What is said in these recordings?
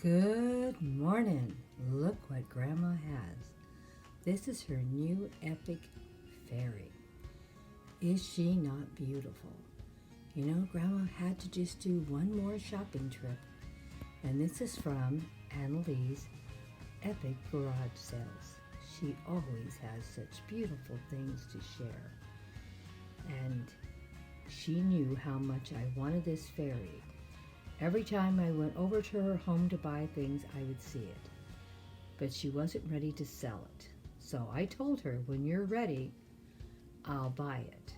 Good morning. Look what Grandma has. This is her new epic fairy. Is she not beautiful? You know, Grandma had to just do one more shopping trip, and this is from Annalee's epic garage sales. She always has such beautiful things to share, and she knew how much I wanted this fairy. Every time I went over to her home to buy things, I would see it. But she wasn't ready to sell it. So I told her, when you're ready, I'll buy it.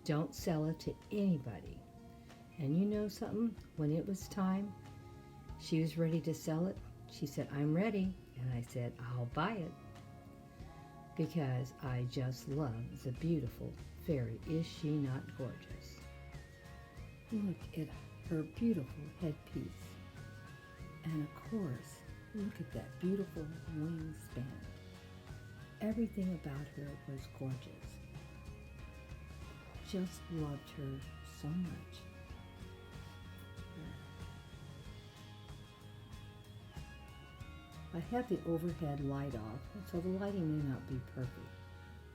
Don't sell it to anybody. And you know something? When it was time, she was ready to sell it. She said, I'm ready. And I said, I'll buy it. Because I just love the beautiful fairy. Is she not gorgeous? Look at her beautiful headpiece. And of course, look at that beautiful wingspan. Everything about her was gorgeous. Just loved her so much. I have the overhead light off, so the lighting may not be perfect,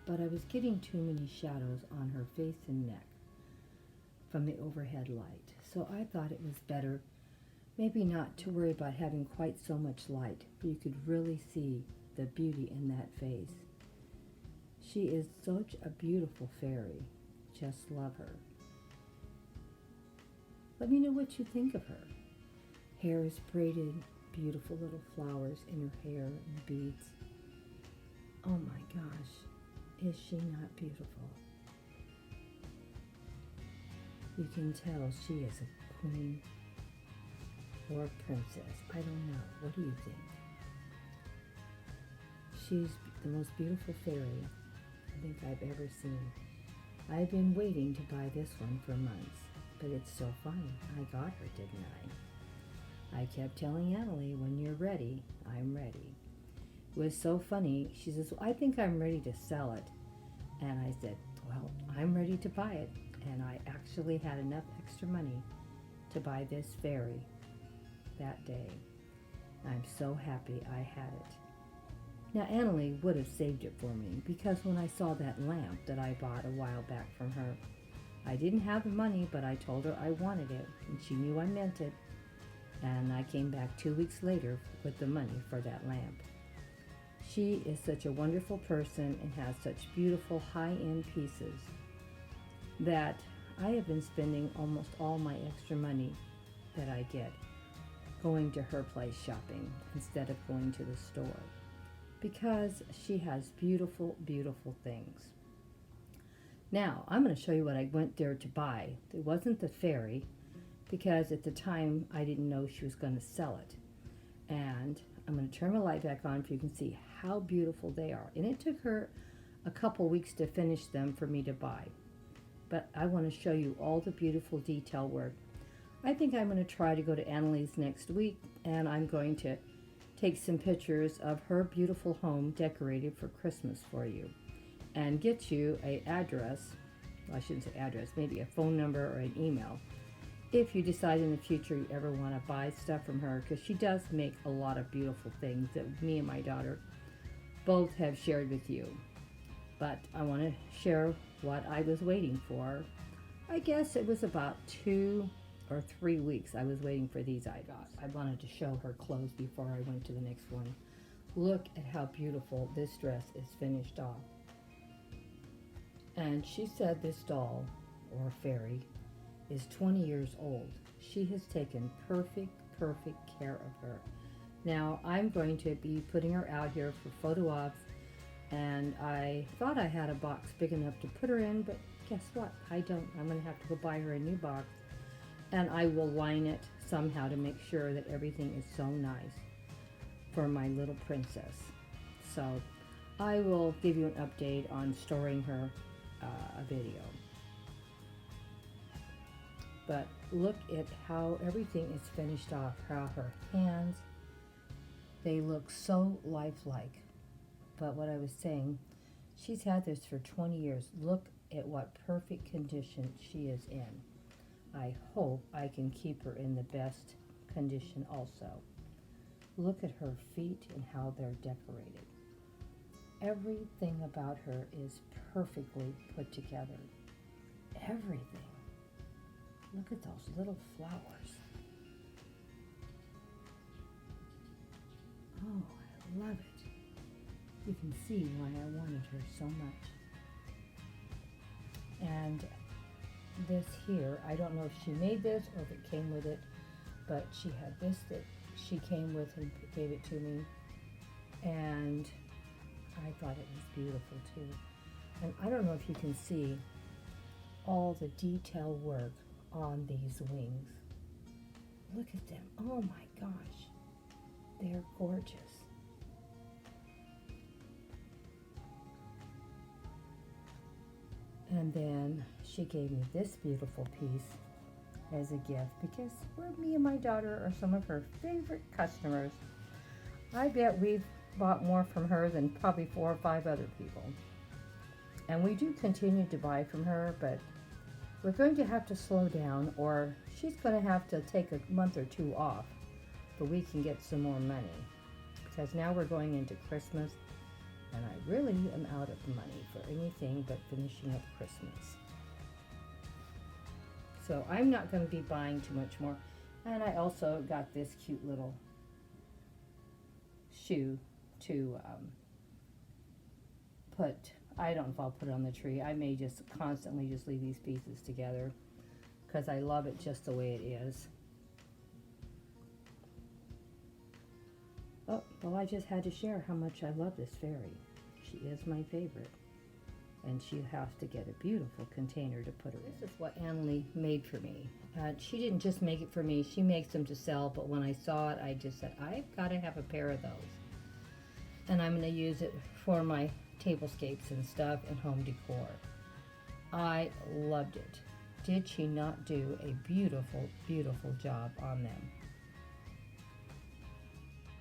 but I was getting too many shadows on her face and neck from the overhead light. So I thought it was better maybe not to worry about having quite so much light, but you could really see the beauty in that face. She is such a beautiful fairy. Just love her. Let me know what you think of her. Hair is braided, beautiful little flowers in her hair and beads. Oh my gosh, is she not beautiful? You can tell she is a queen or a princess. I don't know. What do you think? She's the most beautiful fairy I think I've ever seen. I've been waiting to buy this one for months, but it's so fun. I got her, didn't I? I kept telling Annalee, when you're ready, I'm ready. It was so funny. She says, well, I think I'm ready to sell it. And I said, well, I'm ready to buy it. And I actually had enough extra money to buy this fairy that day. I'm so happy I had it. Now, Annalee would have saved it for me, because when I saw that lamp that I bought a while back from her, I didn't have the money, but I told her I wanted it, and she knew I meant it. And I came back 2 weeks later with the money for that lamp. She is such a wonderful person and has such beautiful high-end pieces that I have been spending almost all my extra money that I get going to her place shopping instead of going to the store, because she has beautiful, beautiful things. Now, I'm going to show you what I went there to buy. It wasn't the fairy, because at the time I didn't know she was going to sell it. And I'm going to turn my light back on so you can see how beautiful they are. And it took her a couple weeks to finish them for me to buy. But I want to show you all the beautiful detail work. I think I'm going to try to go to Annalee's next week, and I'm going to take some pictures of her beautiful home decorated for Christmas for you, and get you an address. Well, I shouldn't say address, maybe a phone number or an email, if you decide in the future you ever want to buy stuff from her, because she does make a lot of beautiful things that me and my daughter both have shared with you. But I want to share what I was waiting for. I guess it was about 2 or 3 weeks I was waiting for these items. I wanted to show her clothes before I went to the next one. Look at how beautiful this dress is finished off. And she said this doll, or fairy, is 20 years old. She has taken perfect care of her. Now, I'm going to be putting her out here for photo ops, and I thought I had a box big enough to put her in, but guess what? I don't. I'm going to have to go buy her a new box, and I will line it somehow to make sure that everything is so nice for my little princess. So I will give you an update on storing her a video. But look at how everything is finished off, how her hands, they look so lifelike. But what I was saying, she's had this for 20 years. Look at what perfect condition she is in. I hope I can keep her in the best condition also. Look at her feet and how they're decorated. Everything about her is perfectly put together. Everything. Look at those little flowers. Oh, I love it. You can see why I wanted her so much. And this here, I don't know if she made this or if it came with it, but she had this that she came with and gave it to me. And I thought it was beautiful too. And I don't know if you can see all the detail work on these wings. Look at them. Oh my gosh. They're gorgeous. And then she gave me this beautiful piece as a gift because me and my daughter are some of her favorite customers. I bet we've bought more from her than probably 4 or 5 other people. And we do continue to buy from her, but we're going to have to slow down, or she's going to have to take a month or 2 off so we can get some more money. Because now we're going into Christmas, and I really am out of money for anything but finishing up Christmas. So I'm not going to be buying too much more. And I also got this cute little shoe to put, I don't know if I'll put it on the tree. I may just constantly just leave these pieces together because I love it just the way it is. Oh, well, I just had to share how much I love this fairy. She is my favorite. And she has to get a beautiful container to put her in. This is what Annalee made for me. She didn't just make it for me, she makes them to sell, but when I saw it, I just said, I've got to have a pair of those. And I'm going to use it for my tablescapes and stuff and home decor. I loved it. Did she not do a beautiful, beautiful job on them?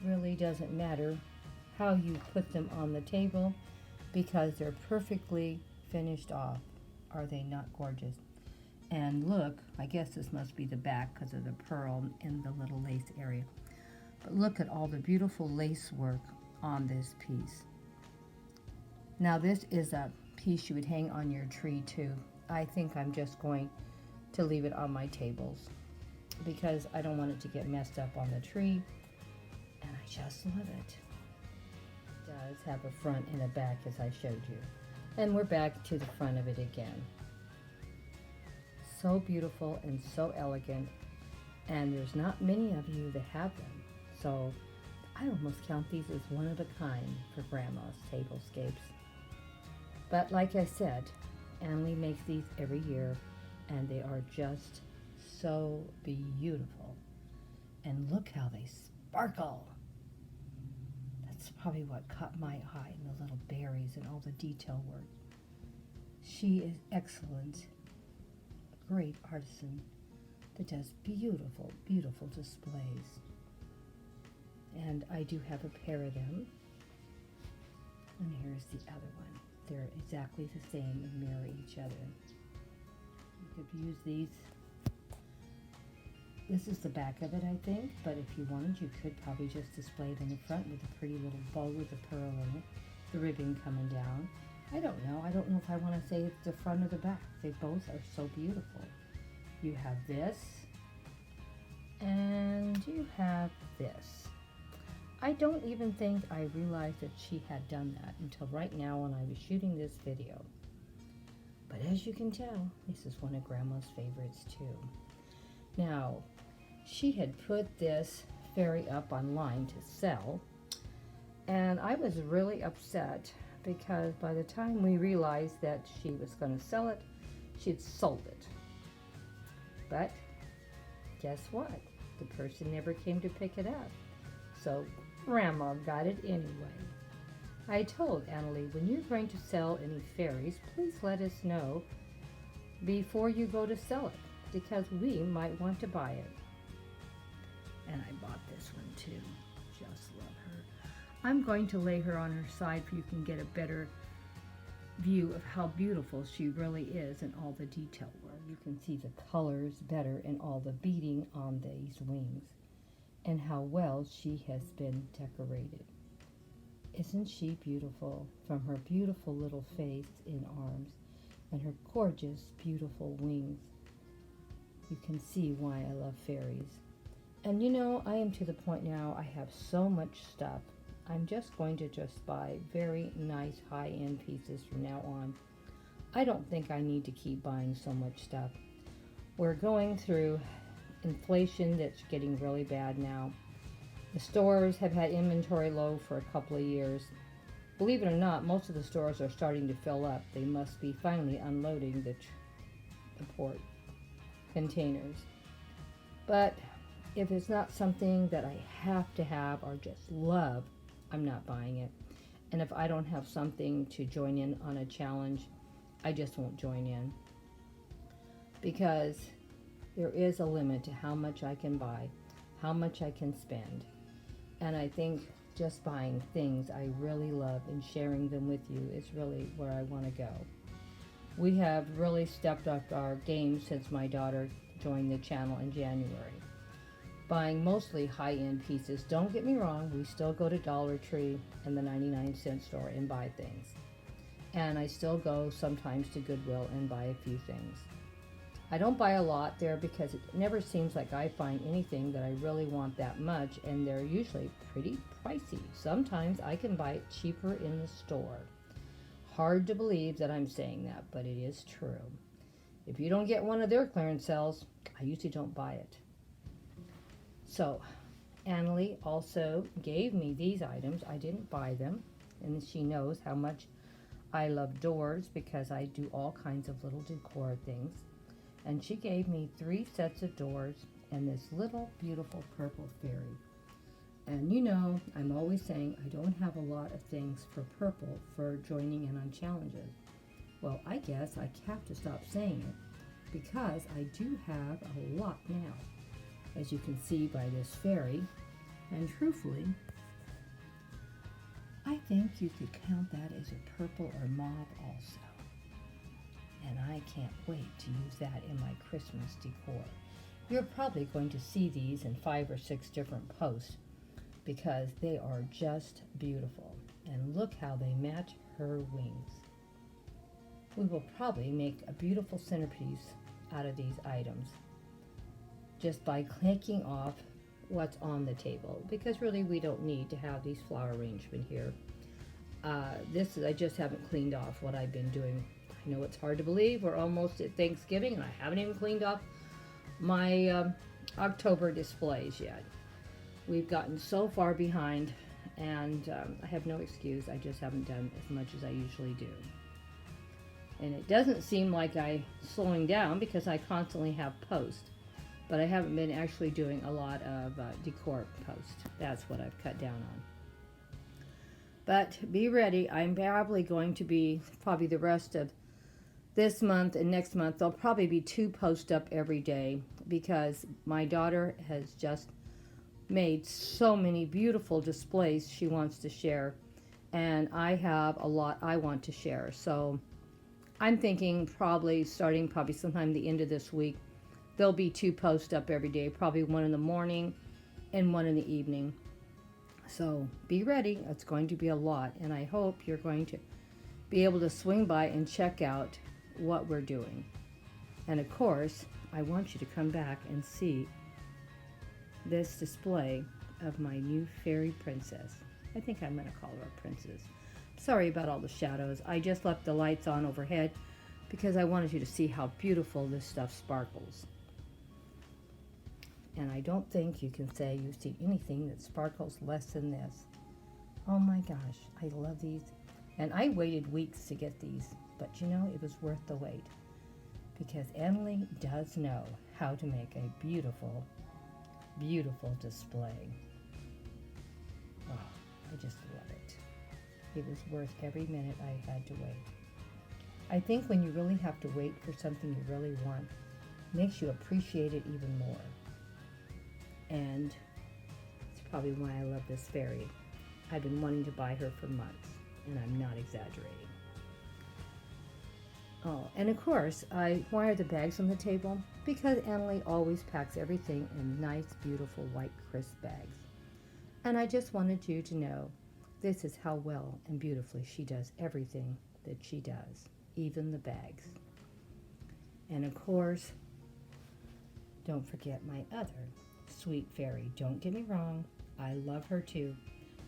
Really doesn't matter how you put them on the table because they're perfectly finished off. Are they not gorgeous? And look, I guess this must be the back because of the pearl in the little lace area. But look at all the beautiful lace work on this piece. Now this is a piece you would hang on your tree too. I think I'm just going to leave it on my tables because I don't want it to get messed up on the tree. And I just love it. It does have a front and a back as I showed you. And we're back to the front of it again. So beautiful and so elegant. And there's not many of you that have them. So I almost count these as one of a kind for Grandma's tablescapes. But like I said, Annalee makes these every year and they are just so beautiful. And look how they sparkle. That's probably what caught my eye in the little berries and all the detail work. She is excellent, a great artisan that does beautiful, beautiful displays. And I do have a pair of them. And here's the other one. They're exactly the same and mirror each other. You could use these. This is the back of it, I think, but if you wanted, you could probably just display it in the front with a pretty little bow with a pearl in it, the ribbon coming down. I don't know. I don't know if I want to say it's the front or the back. They both are so beautiful. You have this, and you have this. I don't even think I realized that she had done that until right now when I was shooting this video. But as you can tell, this is one of Grandma's favorites too. Now, she had put this fairy up online to sell, and I was really upset because by the time we realized that she was going to sell it, she'd sold it. But guess what? The person never came to pick it up. So Grandma got it anyway. I told Annalee, when you're going to sell any fairies, please let us know before you go to sell it, because we might want to buy it. And I bought this one too. Just love her. I'm going to lay her on her side so you can get a better view of how beautiful she really is and all the detail work. You can see the colors better and all the beading on these wings. and how well she has been decorated. Isn't she beautiful, from her beautiful little face and arms and her gorgeous, beautiful wings? You can see why I love fairies. And you know, I am to the point now I have so much stuff. I'm just going to just buy very nice high-end pieces from now on. I don't think I need to keep buying so much stuff. We're going through inflation that's getting really bad now. The stores have had inventory low for a couple of years. Believe it or not, most of the stores are starting to fill up. They must be finally unloading the port containers. But if it's not something that I have to have or just love, I'm not buying it. And if I don't have something to join in on a challenge, I just won't join in. Because there is a limit to how much I can buy, how much I can spend. And I think just buying things I really love and sharing them with you is really where I want to go. We have really stepped up our game since my daughter joined the channel in January. Buying mostly high-end pieces. Don't get me wrong, we still go to Dollar Tree and the 99-cent store and buy things. And I still go sometimes to Goodwill and buy a few things. I don't buy a lot there because it never seems like I find anything that I really want that much, and they're usually pretty pricey. Sometimes I can buy it cheaper in the store. Hard to believe that I'm saying that, but it is true. If you don't get one of their clearance sales, I usually don't buy it. So, Annalee also gave me these items. I didn't buy them, and she knows how much I love doors because I do all kinds of little decor things. And she gave me 3 sets of doors and this little beautiful purple fairy. And you know, I'm always saying I don't have a lot of things for purple for joining in on challenges. Well, I guess I have to stop saying it because I do have a lot now, as you can see by this fairy. And truthfully, I think you could count that as a purple or mauve also. And I can't wait to use that in my Christmas decor. You're probably going to see these in 5 or 6 different posts because they are just beautiful. And look how they match her wings. We will probably make a beautiful centerpiece out of these items just by clicking off what's on the table, because really we don't need to have these flower arrangement here. I just haven't cleaned off what I've been doing. I know it's hard to believe we're almost at Thanksgiving and I haven't even cleaned off my October displays yet. We've gotten so far behind, and I have no excuse. I just haven't done as much as I usually do. And it doesn't seem like I'm slowing down because I constantly have posts, but I haven't been actually doing a lot of decor posts. That's what I've cut down on. But be ready. I'm probably going to be, the rest of this month and next month, there'll probably be 2 posts up every day because my daughter has just made so many beautiful displays she wants to share, and I have a lot I want to share. So I'm thinking starting sometime the end of this week, there'll be 2 posts up every day, probably one in the morning and one in the evening. So be ready. It's going to be a lot, and I hope you're going to be able to swing by and check out what we're doing. And of course, I want you to come back and see this display of my new fairy princess. I think I'm going to call her a princess. Sorry about all the shadows. I just left the lights on overhead because I wanted you to see how beautiful this stuff sparkles. And I don't think you can say you've seen anything that sparkles less than this. Oh my gosh, I love these. And I waited weeks to get these, but you know, it was worth the wait because Annalee does know how to make a beautiful, beautiful display. Oh, I just love it. It was worth every minute I had to wait. I think when you really have to wait for something you really want, it makes you appreciate it even more. And it's probably why I love this fairy. I've been wanting to buy her for months, and I'm not exaggerating. Oh, and of course, why are the bags on the table? Because Annalee always packs everything in nice, beautiful, white, crisp bags. And I just wanted you to know this is how well and beautifully she does everything that she does, even the bags. And of course, don't forget my other sweet fairy. Don't get me wrong, I love her too.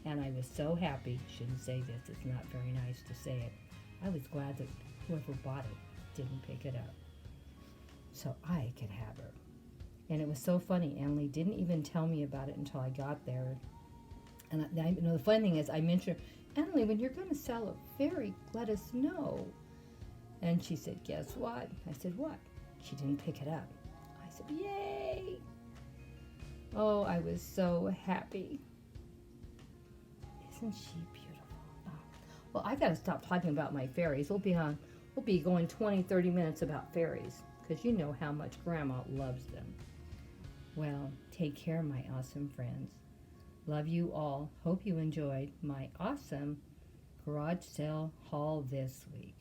And I was so happy, shouldn't say this, it's not very nice to say it. I was glad that whoever bought it didn't pick it up so I could have her. And it was so funny, Annalee didn't even tell me about it until I got there. And the funny thing is, I mentioned, Annalee, when you're going to sell a fairy, let us know. And she said, guess what? I said, what? She didn't pick it up. I said, yay! Oh, I was so happy. Isn't she beautiful? Oh. Well, I got to stop talking about my fairies. We'll be going 20, 30 minutes about fairies, because you know how much Grandma loves them. Well, take care, my awesome friends. Love you all. Hope you enjoyed my awesome garage sale haul this week.